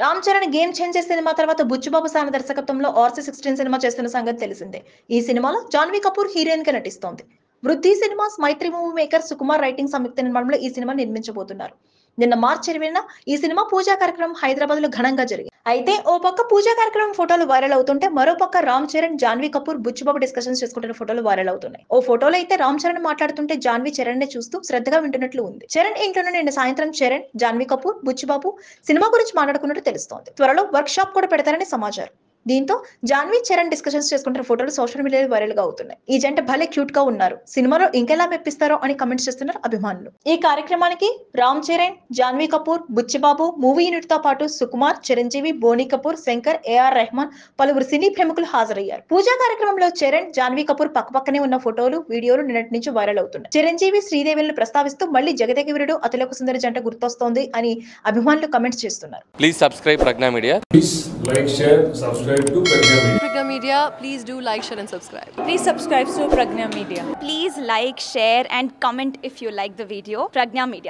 Ram Charan game changer cinema తర్వాత బుచ్చుబాబు సాన దర్శకత్వంలో RC16 సినిమా చేస్తున్న సంగతి తెలిసిందే. ఈ సినిమాలో జాన్వీ కపూర్ హీరోయిన్ గా నటిస్తోంది. వృద్ధి సినిమాస్ మైత్రి మూవీ మేకర్ సుకుమార్ రైటింగ్ సంయుక్త నిర్మాణంలో ఈ సినిమా నిర్మించబోతున్నారు. నిన్న మార్చి 20న ఈ సినిమా పూజా కార్యక్రమం హైదరాబాద్ లో ఘనంగా జరిగింది. అయితే ఓ పక్క పూజా కార్యక్రమం ఫోటోలు వైరల్ అవుతుంటే మరో పక్క రామ్ చరణ్, జాన్వీ కపూర్, బుచ్చుబాబు డిస్కషన్స్ చేసుకుంటున్న ఫోటోలు వైరల్ అవుతున్నాయి. ఓ ఫోటోలో అయితే రామ్ చరణ్ మాట్లాడుతుంటే జాన్వీ చరణ్ ని చూస్తూ శ్రద్ధగా వింటున్నట్లు ఉంది. చరణ్ ఇంట్లోనే నిన్న సాయంత్రం చరణ్, జాన్వీ కపూర్, బుచ్చుబాబు సినిమా గురించి మాట్లాడుకున్నట్టు తెలుస్తోంది. త్వరలో వర్క్ షాప్ కూడా పెడతారని సమాచారం. దీంతో జాన్వీ చరణ్ డిస్కషన్స్ చేసుకుంటున్న ఫోటోలు సోషల్ మీడియాలో వైరల్ గా అవుతున్నాయి. ఈ జంట భలే క్యూట్ గా ఉన్నారు, సినిమాలో ఇంకెలా మెప్పిస్తారో అని కమెంట్స్ చేస్తున్నారు అభిమానులు. ఈ కార్యక్రమానికి రామ్ చరణ్, జాన్వీ కపూర్, బుచ్చిబాబు, మూవీ యూనిట్ తో పాటు సుకుమార్, చిరంజీవి, బోనీ కపూర్, శంకర్, AR రెహమాన్, పలువురు సినీ ప్రముఖులు హాజరయ్యారు. పూజా కార్యక్రమంలో చరణ్, జాన్వీ కపూర్ పక్కపక్కనే ఉన్న ఫోటోలు, వీడియోలు నిన్నటి నుంచి వైరల్ అవుతున్నాయి. చిరంజీవి, శ్రీదేవిలను ప్రస్తావిస్తూ మళ్ళీ జగదేక వీరుడు, అతిలోక సుందరి జంట గుర్తొస్తోంది అని అభిమానులు కమెంట్స్ చేస్తున్నారు. Please subscribe Prajna media. Please like, share, subscribe to Pragna Media. Pragna Media, please do like, share and subscribe. Please subscribe to Pragna Media. Please like, share and comment if you like the video. Pragna Media.